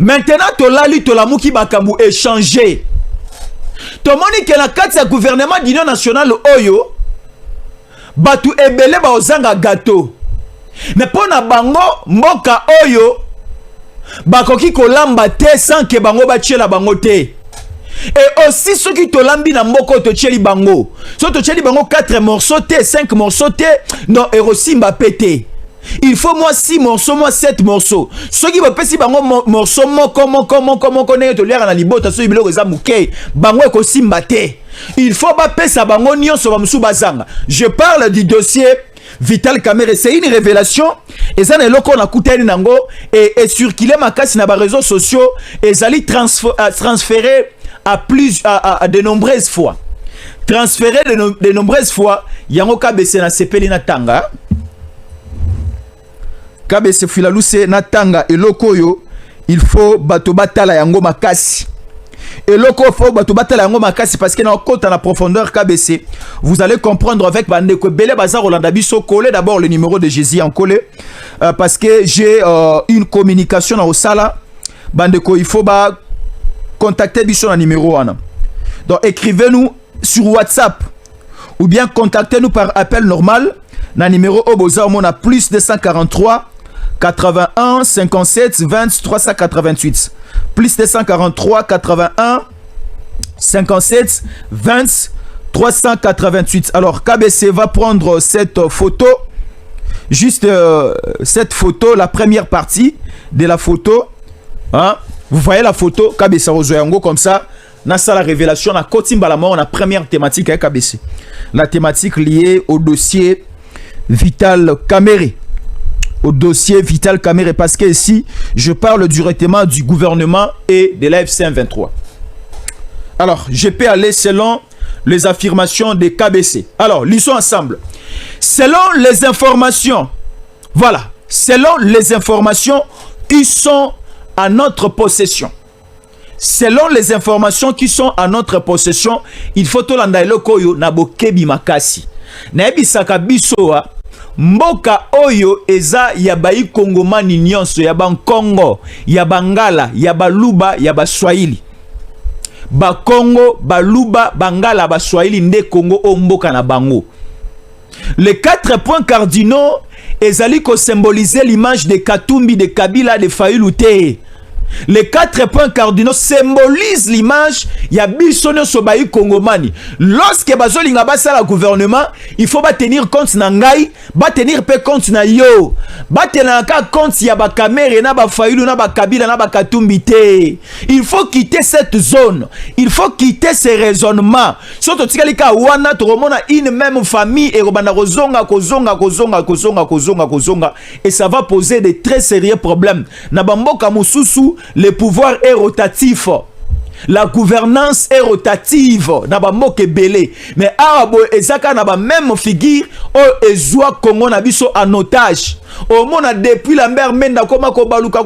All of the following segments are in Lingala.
Maintenant, tolali tolamuki bakambu échanger. Tomoni ke na kati ya gouvernement d'union nationale oyo, batu ebele ba ozanga gâteau. Mais pona bango mboka oyo, bakoki kolamba te sans que bango batiela bango te. Et aussi ceux qui tolambi na mboko to tcheli bango. So to tcheli bango 4 morceaux te, 5 morceaux te, non erosi mbappé te. Il faut moi 6 morceaux, moi 7 morceaux. Ceux qui veulent pesi bango morceaux moko ne to lera na libota so ibilo eza muke, bango ko simba te. Il faut ba pesa bango nyonso ba musu bazanga. Je parle du dossier Vital Kamerhe, c'est une révélation. Et ça, on a coûté nango et circulé ma casse na ba réseaux sociaux et ça li transféré à de nombreuses fois. Transféré de nombreuses fois. Yango kabese na sepeli na tanga. Kabese filaluse na tanga et lokoyo. Il faut bato batala yango makasi. Et loko faut bato batala yango makasi parce que na côté en profondeur KBC, vous allez comprendre avec bandeko belé bazar Rolanda biso collé d'abord le numéro de Jésus en collé parce que j'ai une communication au sala bandeko il faut ba contacter biso na numéro ana. Donc écrivez-nous sur WhatsApp ou bien contactez-nous par appel normal na numéro oboza on a plus 243 81 57 20 388 plus 243 81 57 20 388. Alors KBC va prendre cette photo, juste cette photo, la première partie de la photo, hein? Vous voyez la photo KBC Rozoyango comme ça. Dans la révélation, à Kotimbalama, on a première thématique avec KBC, la thématique liée au dossier Vital Kamerhe. Au dossier Vital Kamerhe, parce que ici je parle directement du gouvernement et de la FC 23. Alors je peux aller selon les affirmations de KBC. Alors lisons ensemble. Selon les informations, voilà, selon les informations qui sont à notre possession, selon les informations qui sont à notre possession, il faut to landa eloko na bokebi makasi na ebisaka bisoa mboka oyo eza ya bayi kongomani nyonso ya bankongo ya bangala ya baluba ya baswahili bakongo baluba bangala baswahili nde Congo o mboka na bango. Les 4 points cardinaux ezali ko symboliser l'image de Katumbi, de Kabila, de Fayulu te. Les 4 points cardinaux symbolisent l'image ya bisono sobayi kongomani. Lorsque bazolinga basala gouvernement, il faut ba tenir compte na ngai, ba tenir pe compte na yo. Ba tenir compte ya ba Kamerhe na ba Fayulu na ba Kabila na ba Katumbi te. Il faut quitter cette zone. Il faut quitter ces raisonnements. Surtout tikalika wana to remona une même famille et robanda kozonga et ça va poser de très sérieux problèmes. Na bamboka mususu le pouvoir est rotatif. La gouvernance est rotative. Naba moke belé. Mais arabo ezaka naba même figure o ezwa Congo na biso en otage. Au mona depuis la mer menda koma kobaluka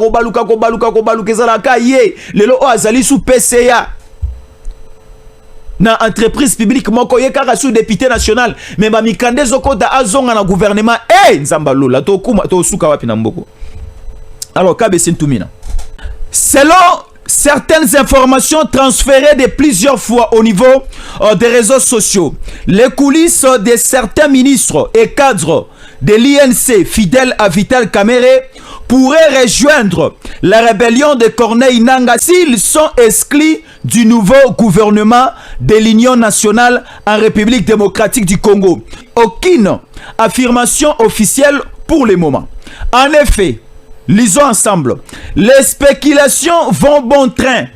ezalaka ye. Lelo o azali sous PCA. Na entreprise publique moko ye kaka sous député national. Mais ba mikande zokota azonga na gouvernement. Nzamba lola to kuma to suka wapi na mboko. Alors KBC Ntumina. Selon certaines informations transférées de plusieurs fois au niveau des réseaux sociaux, les coulisses de certains ministres et cadres de l'INC fidèles à Vital Kamerhe pourraient rejoindre la rébellion de Corneille Nangaa s'ils sont exclus du nouveau gouvernement de l'Union nationale en République démocratique du Congo. Aucune affirmation officielle pour le moment. En effet, lisons ensemble. Les spéculations vont bon train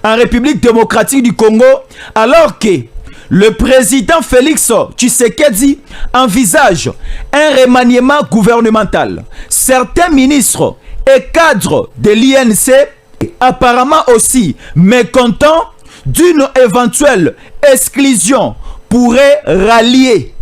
en République démocratique du Congo alors que le président Félix Tshisekedi envisage un remaniement gouvernemental. Certains ministres et cadres de l'INC apparemment aussi mécontents d'une éventuelle exclusion pourraient rallier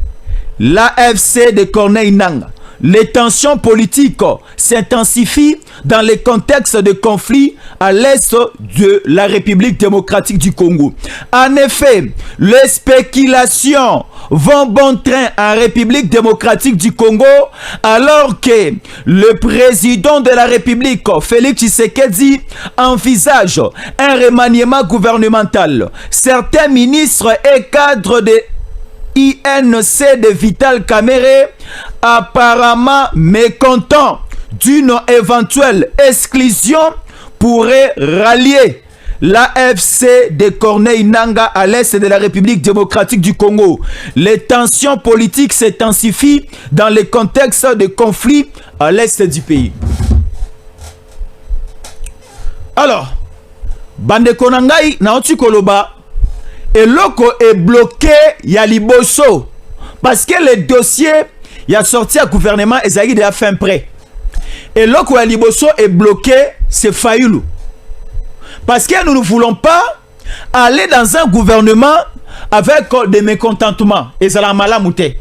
l'AFC de Corneille Nangaa. les tensions politiques s'intensifient dans les contextes de conflits à l'est de la République démocratique du Congo. En effet, les spéculations vont bon train en République démocratique du Congo alors que le président de la République, Félix Tshisekedi, envisage un remaniement gouvernemental. Certains ministres et cadres de INC de Vital Kamerhe, apparemment mécontents d'une éventuelle exclusion, pourraient rallier l'AFC de Corneille Nangaa à l'est de la République démocratique du Congo. Les tensions politiques s'intensifient dans le contexte de conflits à l'est du pays. Alors, bandeko na ngai naoti koloba eloko est bloqué ya liboso parce que le dossier y a sorti à gouvernement ezali de la fin prêt. Eloko ya liboso est bloqué, c'est Fayulu. Parce que nous ne voulons pas aller dans un gouvernement avec des mécontentements. Ezala malamouté.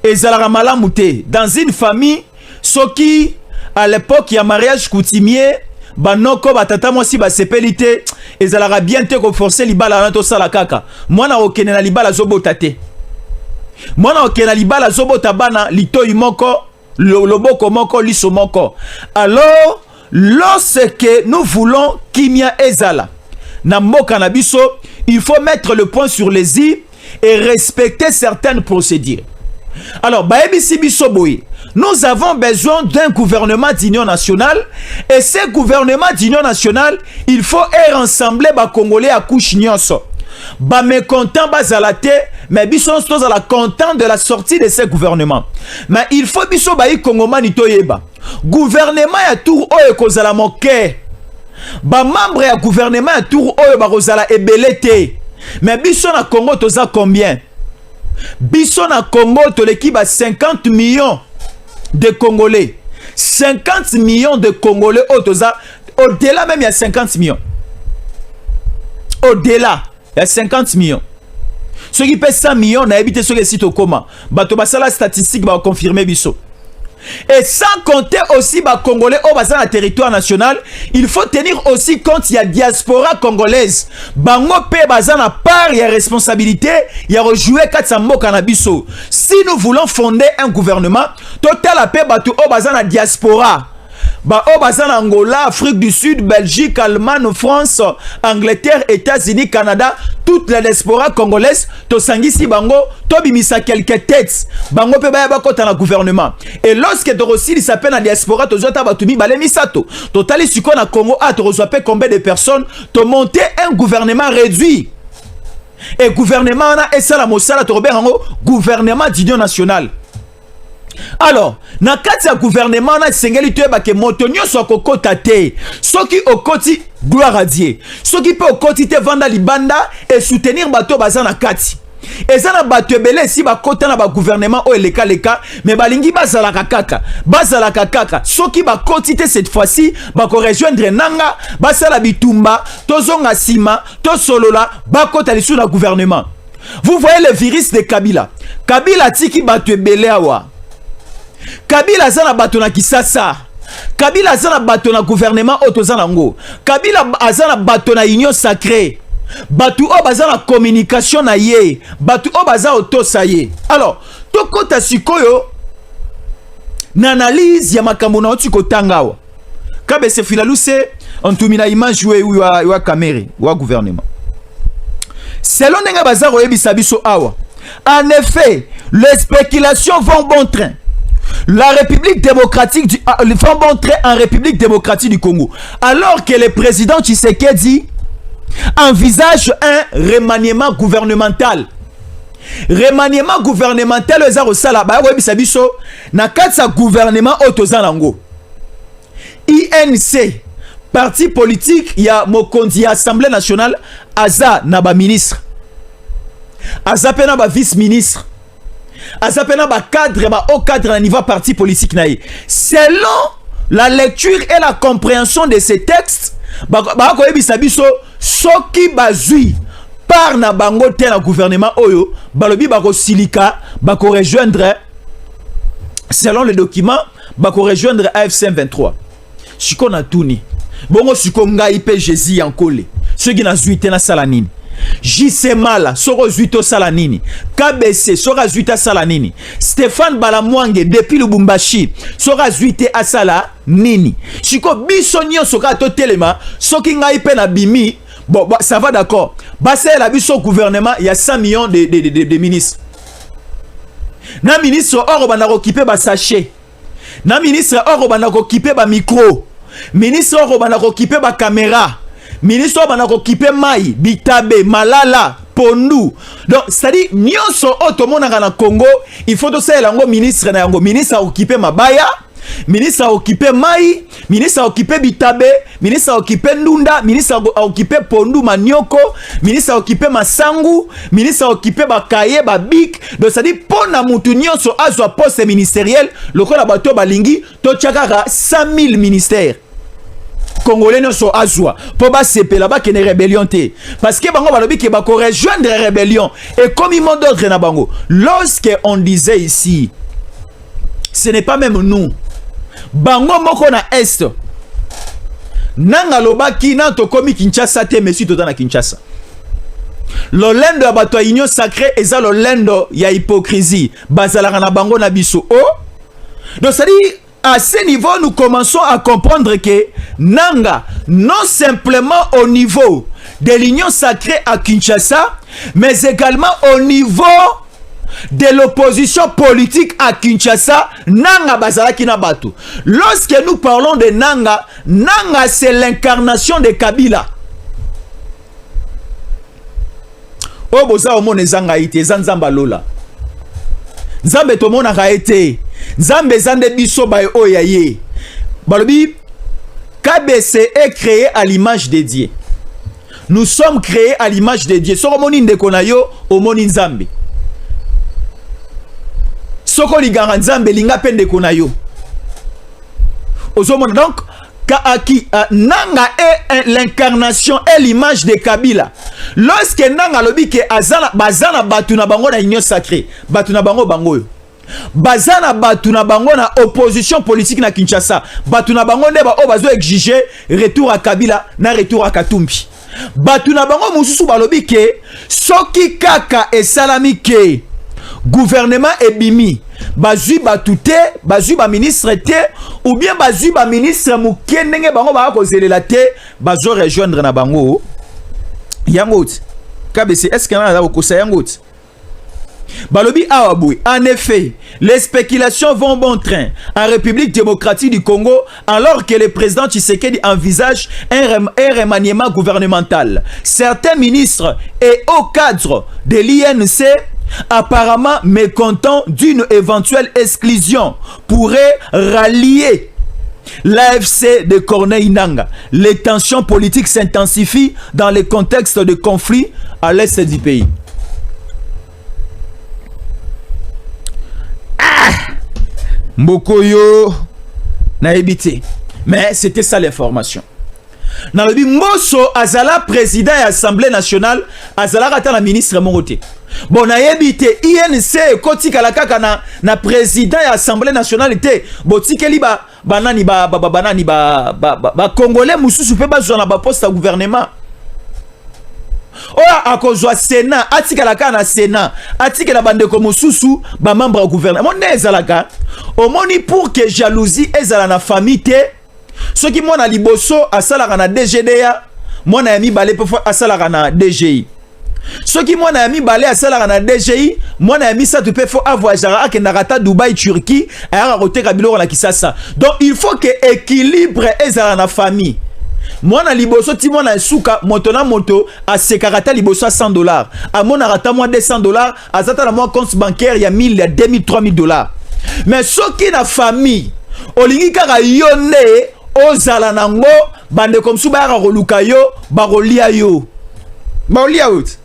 Ezala malamouté. Dans une famille, ceux qui à l'époque il y a mariage coutumier, banoko batata mosi ba sepelité ezalaka bien te ko forcer libala na to sala kaka mwana okene na libala zobota te mwana okene na libala zobota bana litoyi moko loboko moko liso moko. Alors lorsque nous voulons kimia ezala na mboka na biso, il faut mettre le point sur les i et respecter certaines procédures. Alors baebisi biso boye, nous avons besoin d'un gouvernement d'union nationale et ce gouvernement d'union nationale, il faut rassembler les Congolais à couche nyonso. Ba mécontent bazalate, mais biso tous à la content de la sortie de ce gouvernement. Mais il faut biso bayi Congomani toyeba. Gouvernement ya tour oyo kozala moke. Ba membre ya gouvernement ya tour oyo ba kozala ebelete. Mais biso na Congo toza combien? Biso na Congo toleki ba 50 millions de Congolais. 50 millions de Congolais au-delà même il y a 50 millions. Au-delà, il y a 50 millions. Ceux qui paient 100 millions, n'a habité sur les sites au coma. Bato basala statistique va confirmer biso. Et sans compter aussi les Congolais au bassin du territoire national, il faut tenir aussi compte il y a diaspora congolaise. Bango pe bassin à part il y a responsabilité, il y a rejoué Katsambo Canabiso. Si nous voulons fonder un gouvernement, total la paix bato au bassin à diaspora. Ba o bazan Angola, Afrique du Sud, Belgique, Allemagne, France, Angleterre, États-Unis, Canada, toute la diaspora congolaise, to sangisi bango, to bimisa quelques têtes, bango pe ba kota na gouvernement. Et lorsque to aussi il s'appelle la diaspora, to zota batumi balé misato. Totali siko na Congo a to reçoit combien de personnes, to monter un gouvernement réduit. Et gouvernement na et ça la mosala to robert ngo gouvernement d'union nationale. Alors, na kati ya gouvernement na sengeli toyeba ke moto nyonso akokota te. Soki okoti gloire à Dieu. Soki pe okoti te vanda libanda et soutenir bato baza na kati. Eza na bato ebele si bakota na ba gouvernement o eleka leka, mais balingi bazalaka kaka. Bazalaka kaka. Soki bakoti te cette fois-ci, bako rejoindre nanga, basala bitumba, tozonga sima, to solola, bakota lisu na gouvernement. Vous voyez le virus de Kabila. Kabila tiki bato ebele awa. Kabila azana bato na Kisasa. Kabila azana bato na gouvernement otozanango. Kabila azana bato na union sacrée. Batu o bazana communication na ye. Batu o baza otosa ye. Alors, tokota sikoyo na analyse ya makambo na otiko tangawa. Kabe se filaluse ontumina image wa Kamerhe wa gouvernement. Selon nenga bazaro yebisa biso awa. En effet, les spéculations vont bon train. La République démocratique font bon train en République démocratique du Congo. Alors que le président Tshisekedi envisage un remaniement gouvernemental. Remaniement gouvernemental eza rosala ba yebisa biso na katsa gouvernement otozanango. INC parti politique ya mokondi Assemblée nationale aza na ba ministre. Aza pena ba vice ministre. Azapena ba cadre ba au cadre à niveau parti politique naïe. Selon la lecture et la compréhension de ces textes, ba ko yebisa biso soki bazui par na bango te na gouvernement oyo, balobi ba ko silika, ba ko rejoindre selon les documents bako rejoindre AFC M23 siko na tuni bongo siko ngai pe Jésus Yankole ceux qui na zuité na salanini JC Mala soko zuito salanini KBC soko zuita salanini Stéphane Balamwange depuis Lubumbashi soko zuité asala nini siko biso nyonso ka to telema soki ngai pe na bimi bon ça va d'accord basa la biso gouvernement il y a 100 millions de ministres na ministre oro bana occupé ba sachet na ministre oro bana occupé ba micro ministre oro bana occupé ba caméra ministre oro bana occupé mai bitabe malala pondu donc c'est-à-dire nyonso otomonaka na Congo il faut to ça lango ministre na yango ministre occupé mabaya ministre a occupé Mai, ministre a occupé Bitabe, ministre a occupé Ndunda, ministre a occupé Pondu Manioko, ministre a occupé Masangu, ministre a occupé Bakaye, Babik. Donc ça dit pour na mutunyo so azwa poste ministériel, le ko la bato balingi to tchakara 100 000 ministères. Congolais ne sont azwa pour ba CP là-bas qui est rébellion té parce que bango balobi que ba ko rejoindre rébellion et comme il d'autres na bango lorsque on disait ici ce n'est pas même nous bango moko na est nanga lobaki na to komi Kinshasa te mais si to na Kinshasa lo lendo ya bato union sacrée eza lo lendo ya hypocrisie bazalaka na bango na biso donc ça dit à ce niveau nous commençons à comprendre que nanga non simplement au niveau de l'union sacrée à Kinshasa mais également au niveau de l'opposition politique à Kinshasa, Nanga bazalaki na batu. Lorsque nous parlons de Nanga, Nanga c'est l'incarnation de Kabila. Oh boza omone zanga ite zanzamba lola. Nzambe tomona ka ete. Nzambe zande biso ba oyaye. Balobi KBC est créé à l'image de Dieu. Nous sommes créés à l'image de Dieu. Soko moni ndeko na yo omoni Nzambe. Soko ligara Nzambe linga pende kona yo. Ozomona donc Nanga est l'incarnation et l'image de Kabila. Lorsque Nanga lobi ke azana bazana batu na bango na union sacrée, batu na bango bango yo. Bazana batu na bango na opposition politique na Kinshasa, batu na bango ne ba o bazo exiger retour à Kabila na retour à Katumbi. Batu na bango mususu balobi ke soki kaka e salami ke gouvernement ebimi bazui batute bazui ba ministre te ou bien bazui ba ministre mukendenge bango ba ko zelela te bazo rejoindre na bango yango KBC est-ce que na ko sa yango balobi awaboui. En effet, les spéculations vont bon train en République démocratique du Congo alors que le président Tshisekedi envisage un remaniement gouvernemental. Certains ministres et hauts cadres de l'INC apparemment mécontents d'une éventuelle exclusion pourraient rallier l'AFC de Corneille Nanga. Les tensions politiques s'intensifient dans le contexte de conflit à l'est du pays. Mbokoyo na ebité. Mais c'était ça l'information. Nalobi Mboso azala président de l'Assemblée nationale, azala kata na ministre mongote. Bon na ebité INC koti kalaka na président de l'Assemblée nationale était botikeli banani congolais mususu pe bazwa na ba poste à gouvernement. Oya akozwa Sénat, atikalaka na Sénat, atikela bandeko mususu ba membre au gouvernement. Mon ezalaka omoni pour que jalousie ezala na famille te. Ce qui mona liboso asalaka na DGDA, mona yami balé pe asalaka na DGI. Ce qui mona yami balé asalaka na DGI, mona yami sa tu pe fo avoyagera akendaka Dubaï Turquie, ayaka koteka biloko na Kisasa. Donc il faut que équilibre ezala na famille. Mwana liboso ti mwana suka moto na moto a sekarata liboso $100 a mona rata moi $200 azata la moi compte bancaire ya 1000 ya 2000 3000 $. Mais soki na famille olingi kaka yone ozala nango bande comme sou ba roluka yo ba rolia yo ba rolia out.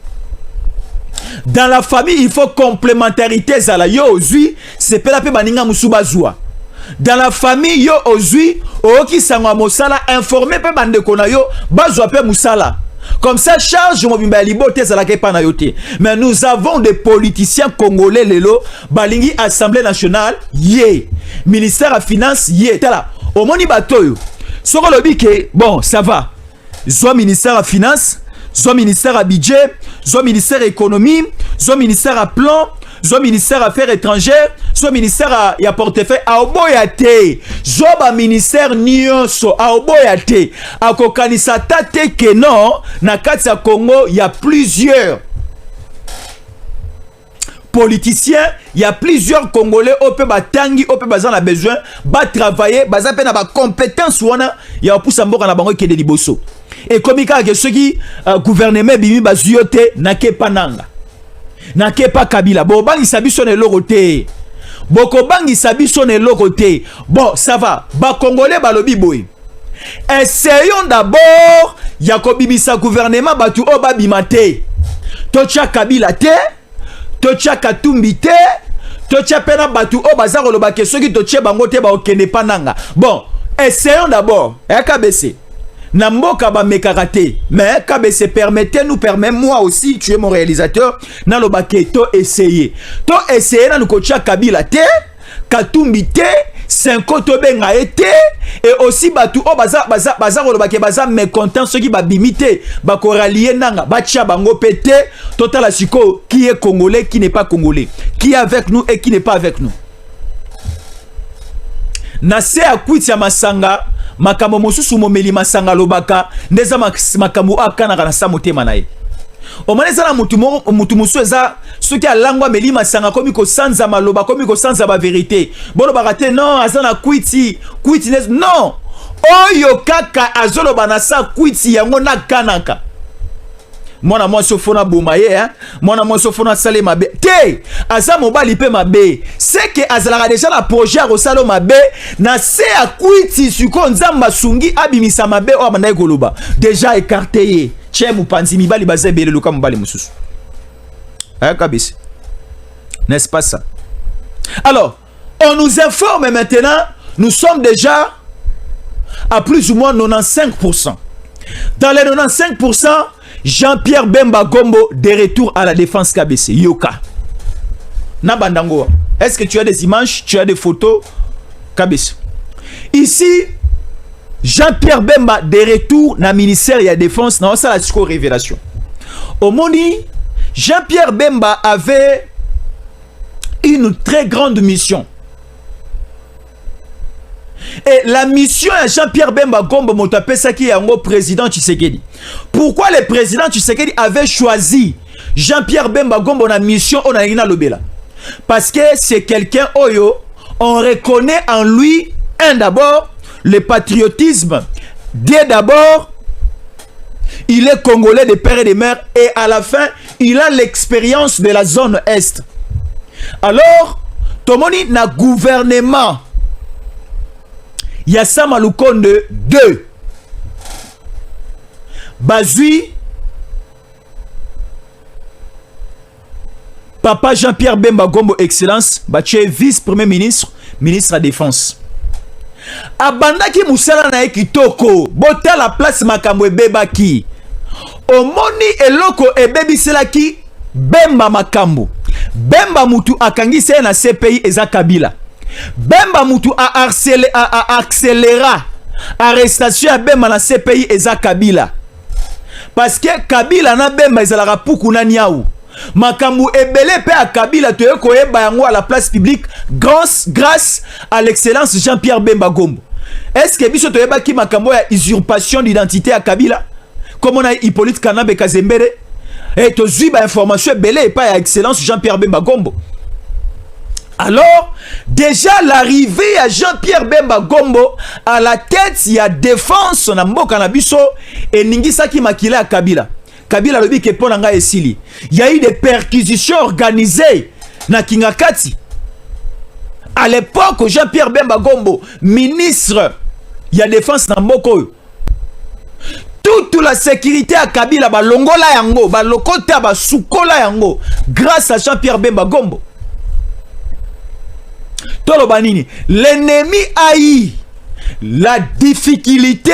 Dans la famille il faut complémentarité zala yo ozui c'est pe la pe baninga musu bazwa. Dans la famille yo ozui oki sangwa mosala informé pe bande kona yo bazwa pe musala Comme ça, charge mobimba libote zalake pa na yote. Mais nous avons des politiciens congolais lelo, balingi Assemblée nationale, yé. Ministère à finance, yé. Tala, au moni batoyo. Soko lobi ke, bon, ça va. Soit ministère à finance, soit ministère à budget, soit ministère à économie, soit ministère à plan, soit ministère à affaires étrangères, soit ministère à portefeuille, à oboyate, soit ba ministère nyonso, à oboyate, à kokanisa tate que non, na kati ya Congo, il y a plusieurs politiciens, il y a plusieurs Congolais, ope batangi, ope bazan a besoin, ba travailler, baza pe na ba compétence wana, ya poussa mboka na bango ke de liboso. Et comme il y a ceux qui gouvernement bimi bazuyote na ke pananga. Na ke pa Kabila. Bon, bangi sabi son elorote. Boko bangi sabi son elorote. Bon, ça va. Ba Congolais balobi boy. Essayons d'abord Yakobi bisa gouvernement batu oba bimate. Tocha Kabila te, tocha Katumbi te, tocha pena batu oba za koloba ke soki toche bango te ba okende pananga. Bon, essayons d'abord. KBC. Namboka ba mekarate, mais KBC permettez-nous, permets-moi aussi, tu es mon réalisateur, na lo baketo essayer. To essayer na nukocha Kabila te, Katumbi te, Senko to benga ete, et aussi batu o baza lo bake baza mécontent ceux qui ba bimite, ba koralier nanga, ba tia bango pété, total asiko qui est congolais, qui n'est pas congolais, qui est avec nous et qui n'est pas avec nous. Na se akwiti ya masanga makambo mosusu momeli masanga lobaka ndeza makambo akana kana sa motema na ye omaneza na mutu musu eza soki alangwa meli masanga komi ko sanza maloba komi ko sanza ba vérité bono bakate non azana kwiti non oyo kaka azoloba na sa kwiti yango na kanaka mwana mwasi ofona boma ye mwana mwasi ofona sale mabe te aza mobali pe mabe c'est que azalaka déjà na projet a kosala mabe na se akwiti siko nzamba sungi abimisa mabe o abanda ekoloba déjà écarté ye tche mupanzi mibali baza ebele luka mobali mususu kabisa n'est-ce pas ça? Alors on nous informe maintenant, nous sommes déjà à plus ou moins 95%. Dans les 95%, Jean-Pierre Bemba Gombo de retour à la défense KBC. Yoka. Nabandango. Est-ce que tu as des images? Tu as des photos? KBC. Ici, Jean-Pierre Bemba de retour dans le ministère de la Défense. Non, ça la révélation. Au Moni, Jean-Pierre Bemba avait une très grande mission. Et la mission à Jean-Pierre Bemba Gombo Motapesaki Yango président Tshisekedi. Pourquoi le président Tshisekedi avait choisi Jean-Pierre Bemba Gombo na mission Onaina Lobela? Parce que c'est quelqu'un Oyo, on reconnaît en lui d'abord le patriotisme. D'abord, il est congolais de père et de mère et à la fin, il a l'expérience de la zone Est. Alors, Tomoni na gouvernement Yassa Malukonde 2 Bazui Papa Jean-Pierre Bemba Gombo Excellence Bache vice-premier ministre, ministre à défense. Abandaki musala na ekitoko bota la place makambo ebebaki. Omoni eloko ebebiselaki Bemba makambo. Bemba mutu akangise na CPI eza Kabila. Bemba mutu a accéléré arrestation ya Bemba na CPI eza Kabila. Parce que Kabila na Bemba ezalaka puku na niaou. Makambu ebele pe a Kabila toye koyeba yango à la place publique grâce à l'excellence Jean-Pierre Bemba Gombo. Est-ce que biso toyeba ki makambo ya usurpation d'identité à Kabila? Comme on a Hippolyte Kanambe Kazembere et tozui ba information ebele pa ya excellence Jean-Pierre Bemba Gombo. Alors, déjà l'arrivée à Jean-Pierre Bemba Gombo à la tête, il y a défense na mboka na biso et ningisaki makila à Kabila. Kabila lobi ke ponanga esili. Il y a eu des perquisitions organisées na Kingakati. À l'époque, Jean-Pierre Bemba Gombo, ministre, il y a défense na mboko. Toute la sécurité à Kabila ba longola yango, ba lokota ba sukola yango grâce à Jean-Pierre Bemba Gombo. Tolo banini, l'ennemi a eu la difficulté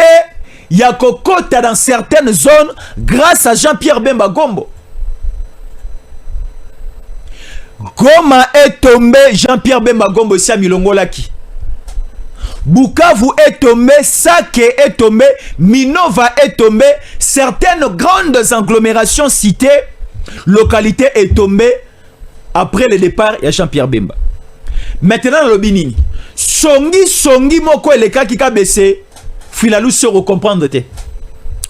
ya kokota dans certaines zones grâce à Jean-Pierre Bemba Gombo. Goma est tombé, Jean-Pierre Bemba Gombo si Milongolaki. Bukavu est tombé, Sake est tombé, Minova est tombé, certaines grandes agglomérations citées, localités est tombée après le départ de Jean-Pierre Bemba. Maintenant, le Binini. Songi moko eleka ki ka baissé. Filalou se recomprendre te.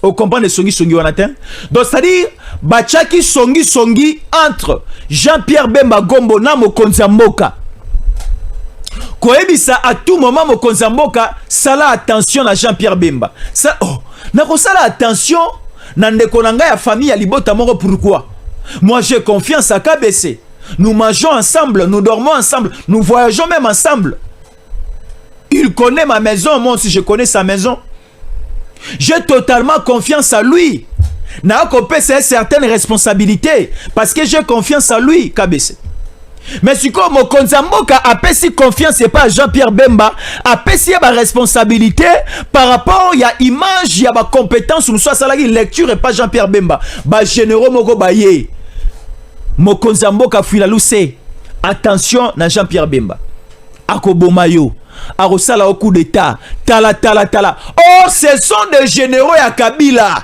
Au comprendre songi wanatin. Donc c'est-à-dire bachaki songi entre Jean-Pierre Bemba Gombo na Mokonzi Mboka. Koebisa à tout moment Mokonzi Mboka sala attention à Jean-Pierre Bemba. Ça na ko sala attention na ndeko nanga ya famille ya libota moko. Pourquoi? Moi j'ai confiance à KBC. Nous mangeons ensemble, nous dormons ensemble, nous voyageons même ensemble. Il connaît ma maison, moi aussi je connais sa maison. J'ai totalement confiance à lui. N'a pas certaines responsabilités parce que j'ai confiance à lui, KBC. Mais si comme Mokonzi Mboka a payé confiance et pas Jean-Pierre Bemba, a payé ma responsabilité par rapport à l'image, il y a ma compétence, ou soit ça la lecture et pas Jean-Pierre Bemba. Ba généraux moko baye. Mokonzi Mboka Filalou c'est attention na Jean-Pierre Bemba. Akobomayo. Arosala au coup d'état. Tala. Oh, ce sont des généraux ya Kabila.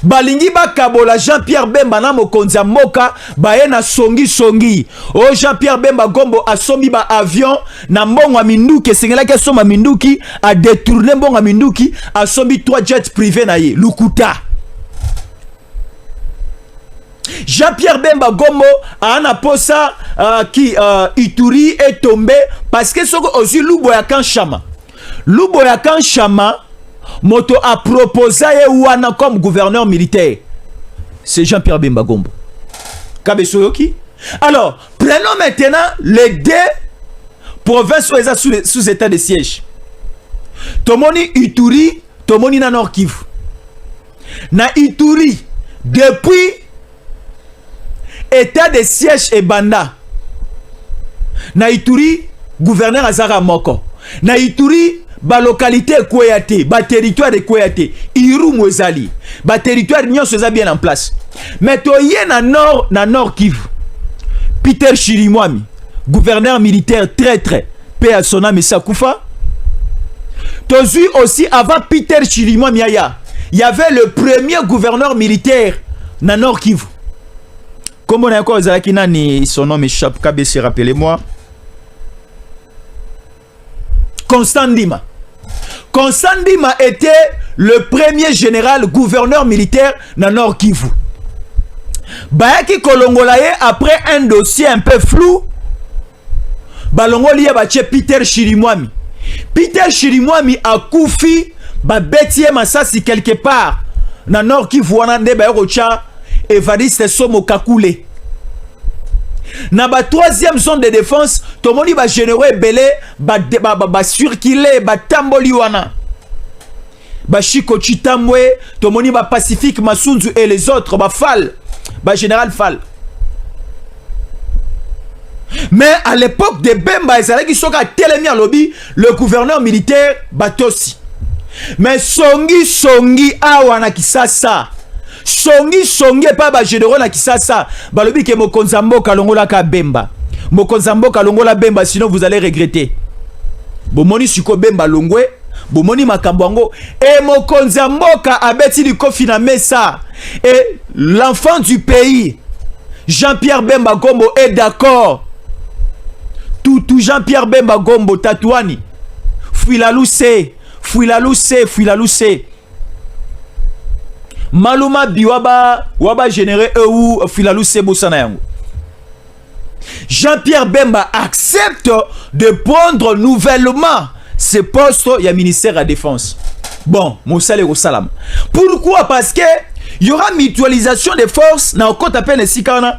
Balingi bakabola Jean-Pierre Bemba na Mokonzi Mboka baye na songi. Oh, Jean-Pierre Bemba Gombo a sombi ba avion na mbongo minduki sengela ke soma minduki a détourné mbongo minduki a sombi 3 jets privés na ye Lukuta. Jean-Pierre Bemba Gombo a un posa qui Ituri est tombé parce que ce que aussi Luboyakan Chama moto a proposé Ouana comme gouverneur militaire. C'est Jean-Pierre Bemba Gombo. Kabesoyoki. Alors, prenons maintenant les deux provinces sous état de siège. Tomoni Ituri, Tomoni na Nord Kivu. Na Ituri, depuis état de siège et banda. Na Ituri, gouverneur Azara Moko. Na Ituri, ba localité Kouéate, ba territoire de Kouéate, Iru Mwezali. Ba territoire Nyon se bien en place. Mais toye na nord Kivu. Peter Chirimwami, gouverneur militaire traître, paix à son âme et Sakoufa. Tozu aussi avant Peter Chirimwami il y avait le premier gouverneur militaire na nord Kivu. Comment on a encore son nom m'échappe, KBC, rappelez-moi. Constant Ndima. Constant Ndima était le premier général gouverneur militaire dans Nord Kivu. Bayaki Kolongolaye, après un dossier un peu flou, Balongoli a battu Peter Chirimwami. Peter Chirimwami a koufi, Betie Massasi quelque part dans Nord Kivu, Wanande Bayocha. Evariste Somo Kakule. Na ba troisième zone de défense, tomoni ba généraux belé ba circuler ba tamboli wana. Ba Chiko Chitamwe, tomoni ba Pacifique Masunzu et les autres ba Fall, ba général Fall. Mais à l'époque de Bemba ezalaki soka telemi lobby le gouverneur militaire Batosi. Mais songi awa na Kisasa. Songi pas ba généraux na Kisasa balobi ke Mokonzi Mboka longola ka Bemba. Mokonzi Mboka longola Bemba sinon vous allez regretter. Bomoni siko Bemba longwe, bomoni makambo et Mokonzi Mboka abeti likofi na mesa et l'enfant du pays Jean-Pierre Bemba Gombo est d'accord. Tout Jean-Pierre Bemba Gombo Tatouani. Filalou c'est Maluma biwaba waba généré ou Filalou Sebosana yango. Jean-Pierre Bemba accepte de prendre nouvellement ce poste ya ministère de la Défense. Bon, Moussale Salam. Pourquoi? Parce que il y aura mutualisation des forces na okot appelle les sikana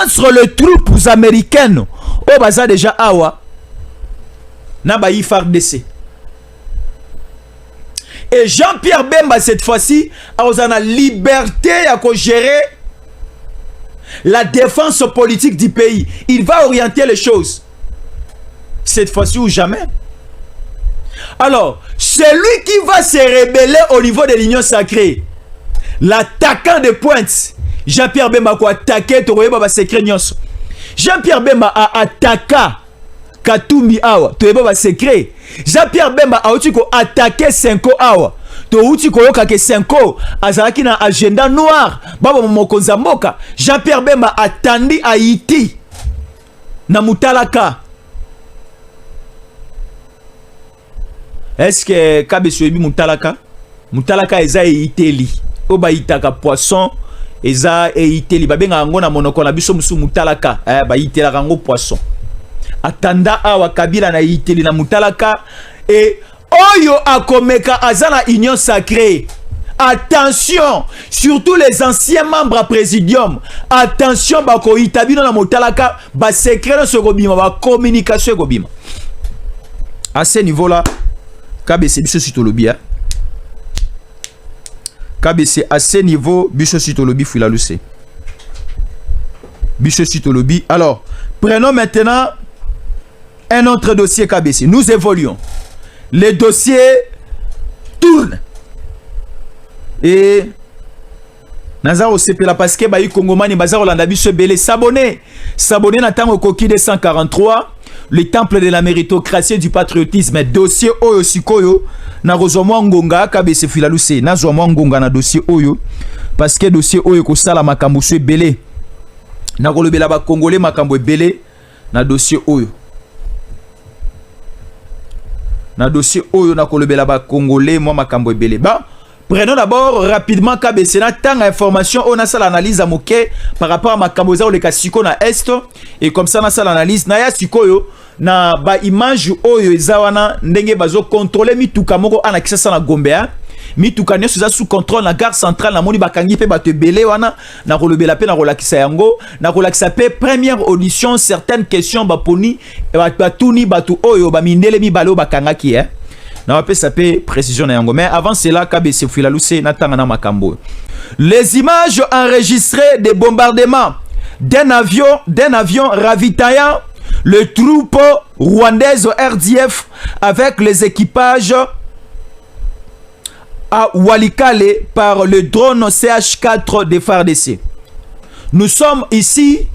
entre les troupes américaines au baza déjà awa na ba FARDC. Et Jean-Pierre Bemba, cette fois-ci, a la liberté à gérer la défense politique du pays. Il va orienter les choses. Cette fois-ci ou jamais. Alors, celui qui va se rebeller au niveau de l'union sacrée, l'attaquant de pointe, Jean-Pierre Bemba ko attaquer to ba secret nyonso. Jean-Pierre Bemba a attaqué Katumbi awa, to ba secret. Jean-Pierre Bemba a outi ko attaquer Senko awa. To outi ko yoka ke Senko azalaki na agenda noir. Baba mokonza mboka. Jean-Pierre Bemba atandi Haïti na Mutalaka. Est-ce que Kabeso ebi Mutalaka? Mutalaka eza Iteli. Oba itaka poisson eza Iteli. Babenga ngo na monoko na biso musu Mutalaka. Ba itelaka ngo poisson. Atanda awa Kabila na Iteli na Mutalaka et Oyo akomeka azana union sacrée. Attention, surtout les anciens membres à présidium. Attention, bako itabino na Mutalaka, ba secret na sogobima, ba communication gobima. À ce niveau-là, KBC biso sitolobi hein. KBC à ce niveau biso sitolobi fila luce. Biso sitolobi. Alors, prenons maintenant un autre dossier KBC. Nous évoluons. Les dossiers tournent. Et Nazaro sepela parce que bayi Kongomani bazaro landa biso belé s'abonner. S'abonner na tango koki 243. Le temple de la méritocratie et du patriotisme. Dossier Oyo Sikoyo. Na rozomwa ngonga KBC filaluse. Na rozomwa ngonga na dossier Oyo. Parce que dossier Oyo kosala makambo so belé. Na kolobela ba Congolais makambo belé na dossier Oyo. Na dossier Oyo na kolobela ba Congolais moi makambo belé. Ba prenons d'abord rapidement KBC na tanga information on a ça l'analyse à moke par rapport à makambo za o le kasiko na est et comme ça na ça l'analyse na ya sikoyo na ba image oyo ezawana ndenge bazo contrôler mituka moko ana kisasa na Gombe mituka nyo za sous contrôle na gare centrale na moni bakangi pe bato belé wana na kolobela pe na kolakisa yango na kolakisa pe première audition certaines questions baponi batuni batu oyo ba mindele mi balo bakanga ki na wape sape précision na yango mais avant cela KBC filaluse na tanga na makambo. Les images enregistrées des bombardements d'un avion ravitaillant le troupe rwandaise RDF avec les équipages à Walikale par le drone CH4 des FARDC. Nous sommes ici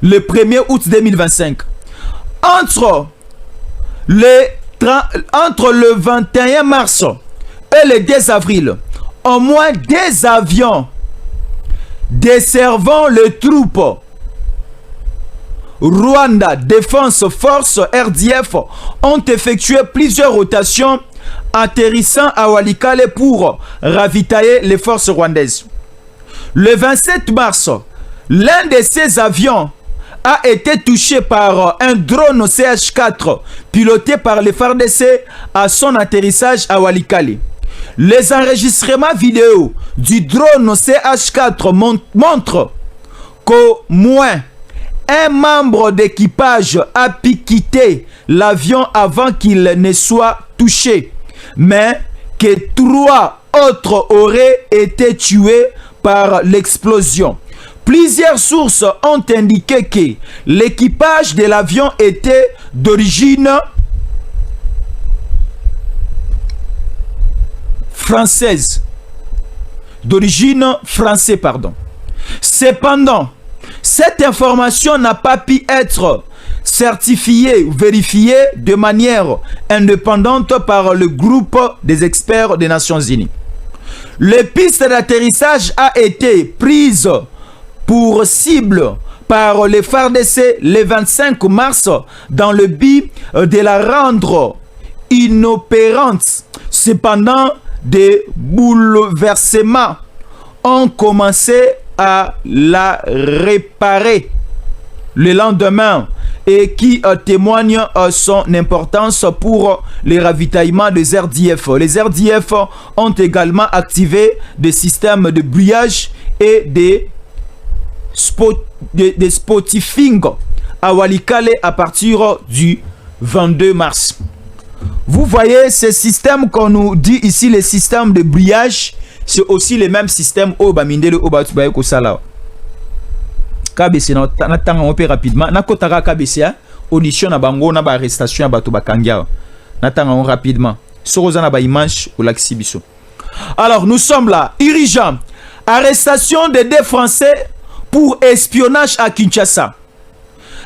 le 1er août 2025. Entre le 21 mars et le 2 avril, au moins 2 avions desservant les troupes Rwanda Défense Force RDF ont effectué plusieurs rotations atterrissant à Walikale pour ravitailler les forces rwandaises. Le 27 mars, l'un de ces avions a été touché par un drone CH4 piloté par les FARDC à son atterrissage à Walikale. Les enregistrements vidéo du drone CH4 montrent qu'au moins un membre d'équipage a pu quitter l'avion avant qu'il ne soit touché, mais que 3 autres auraient été tués par l'explosion. Plusieurs sources ont indiqué que l'équipage de l'avion était d'origine française. Cependant, cette information n'a pas pu être certifiée ou vérifiée de manière indépendante par le groupe des experts des Nations Unies. Les pistes d'atterrissage a été prise pour cible par les FARDC le 25 mars dans le but de la rendre inopérante. Cependant, des bouleversements ont commencé à la réparer le lendemain et qui témoignent son importance pour les ravitaillements des RDF. Les RDF ont également activé des systèmes de brouillage et des spotifing à Walikale à partir du 22 mars. Vous voyez ces systèmes qu'on nous dit ici, les systèmes de brouillage, c'est aussi le même système au Bamindele au Batubaye Kosala. KBC na tanga on peut rapidement na kotaka KBC audition na bango na ba arrestation ya bato bakangia na tanga on rapidement Sorozana ba image ou l'axibiso. Alors nous sommes là. Irijan, arrestation de 2 Français pour espionnage à Kinshasa.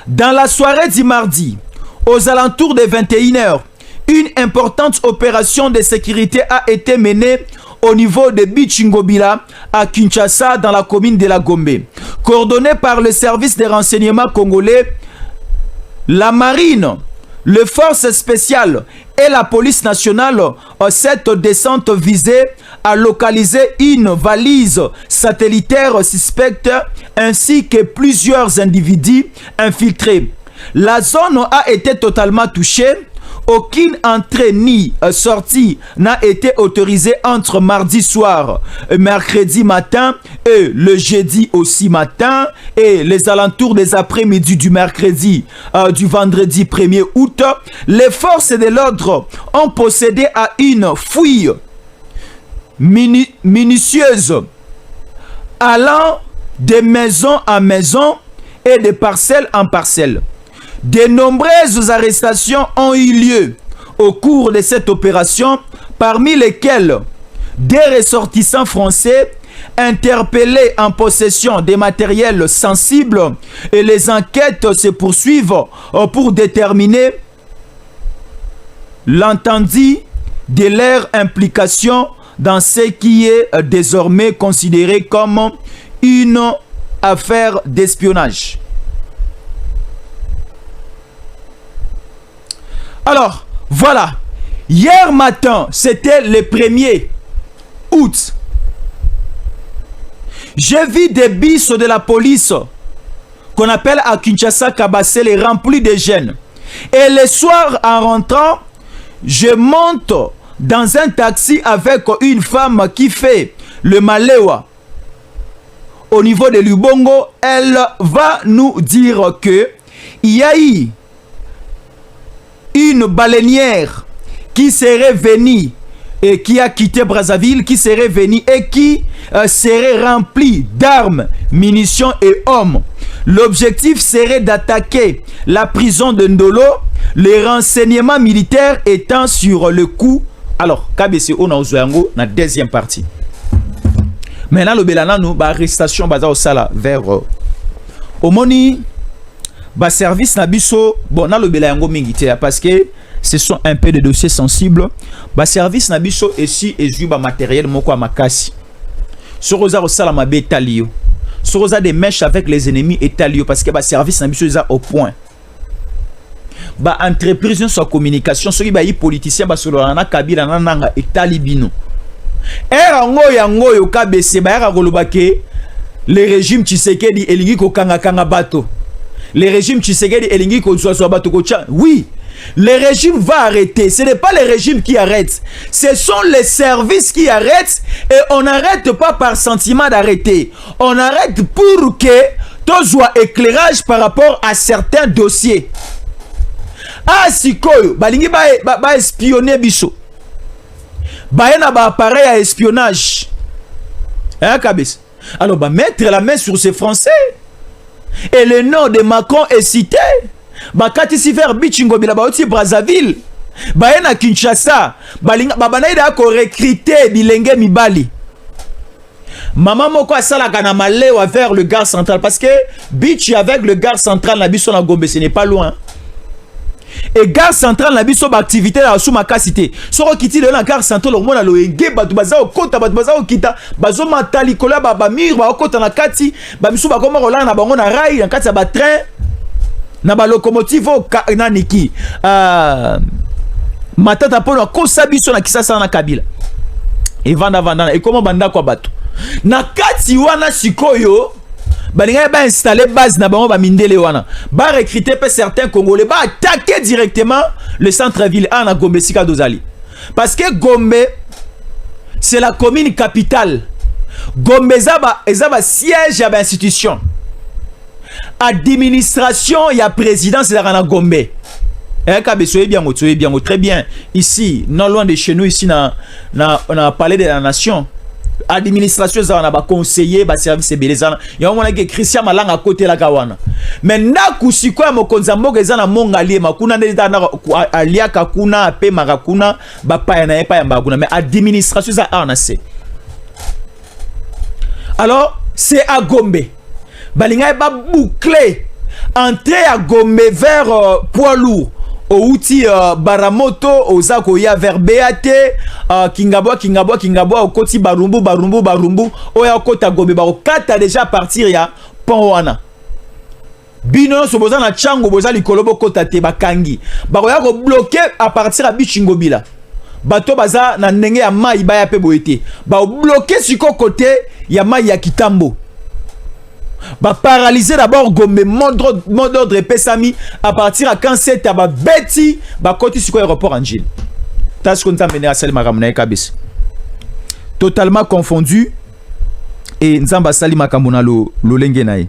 Dans la soirée du mardi, aux alentours de 21h, une importante opération de sécurité a été menée au niveau de Bichingobila à Kinshasa dans la commune de la Gombe. Coordonnée par le service des renseignements congolais, la marine, les forces spéciales et la police nationale, cette descente visait à localiser une valise satellitaire suspecte ainsi que plusieurs individus infiltrés. La zone a été totalement touchée. Aucune entrée ni sortie n'a été autorisée entre mardi soir, mercredi matin et le jeudi aussi matin et les alentours des après-midi du mercredi du vendredi 1er août. Les forces de l'ordre ont procédé à une fouille minutieuse allant de maison en maison et de parcelle en parcelle. De nombreuses arrestations ont eu lieu au cours de cette opération, parmi lesquelles des ressortissants français interpellés en possession des matériels sensibles, et les enquêtes se poursuivent pour déterminer l'entendu de leur implication dans ce qui est désormais considéré comme une affaire d'espionnage. Alors, voilà. Hier matin, c'était le 1er août. J'ai vu des bus de la police qu'on appelle à Kinshasa Kabasele remplis de jeunes. Et le soir, en rentrant, je monte dans un taxi avec une femme qui fait le Malewa. Au niveau de Lubongo, elle va nous dire que il y a eu une baleinière qui serait venue et qui a quitté Brazzaville, qui serait venue et qui serait remplie d'armes, munitions et hommes. L'objectif serait d'attaquer la prison de Ndolo, les renseignements militaires étant sur le coup. Alors, KBC, on a Ozoyango, la deuxième partie. Maintenant, le Belana, nous, arrestation au sala vers Omoni. Bah service nabiso bon na lobela yango mingi parce que ce sont un peu de dossiers sensibles. Bah service nabiso ici et juba matériel moko makasi. Soroza osala mabe talio. Soroza des mèches avec les ennemis et talio parce que bah service nabiso est au point. Bah entreprise sur communication soki ba yi politicien ba solo na kabila nanga et talibino. Era ngo yo KBC ba era kolobake le régime Tshisekedi elingi ko kanga bato. Le régime Tshisekedi elingi ko soa bato ko tcha. Oui, le régime va arrêter. Ce n'est pas le régime qui arrête. Ce sont les services qui arrêtent et on n'arrête pas par sentiment d'arrêter. On arrête pour que tout soit éclairage par rapport à certains dossiers. Ah sikoyo, balingi ba espionner biso. Ba yana ba appareil à espionnage. Hein kabis. Alors ba mettre la main sur ces Français. Et le nom de Macron est cité. Bakati si vers Bichingobila baoti Brazzaville. Baena Kinshasa. Babanaïda ko recruter bilenge mibali. Maman moko asala kana malewa vers le gare central parce que Bichi avec le gare central na biso na Gombe ce n'est pas loin. Et gare centrale na biso ba activité la sous makasité. Soko kiti de la gare centrale au mona loenge batu bazao kota batu bazao kita bazo matali kola ba mur ba kota na kati ba biso ba koma rola na bango na rail na kati ba train na ba locomotive na niki matata pona kosa biso na Kisasa na Kabila. Et vanda et comment banda kwa batu. Na kati wana sikoyo balinga ba installer base na bango ba mindele wana ba recruter pe certains Congolais ba attaquer directement le centre-ville à Gombe Sika Dozali parce que Gombe c'est la commune capitale. Gombe ezaba siège ya ba institution administration ya présidence de Gombe. Soyez bien très bien ici non loin de chez nous ici na palais de la nation administration za wana ba conseiller ba service belezana ya mona ke Christian Malanga côté la kawana mais ndaku sikoya mokonza mboka ezana mongalie makuna ndeta na aliaka kuna ape makakuna ba pa na epa ya mbakuna mais administration za anase. Alors c'est à Gombe balinga ba boucler entrer à Gombe vers poids lourd au outil Baramoto ozako ya vers BAT Kingabwa au koti barumbu oya kota Gombe ba kata déjà partir ya Pont bino so boza na chango boza likolobo kota te bakangi ba ya ko bloquer à partir à Bichingobila bato baza na ndenge ya mai ba ya pe boete ba bloquer siko côté ya mai ya Kitambo ba paralyser d'abord Gombe mode d'ordre pesami à partir à quand c'est ba beti ba côté siko aéroport Angile tas qu'on t'a mené à Salima Ramna kabis totalement confondu et nzamba salima kamona lo lenge nae.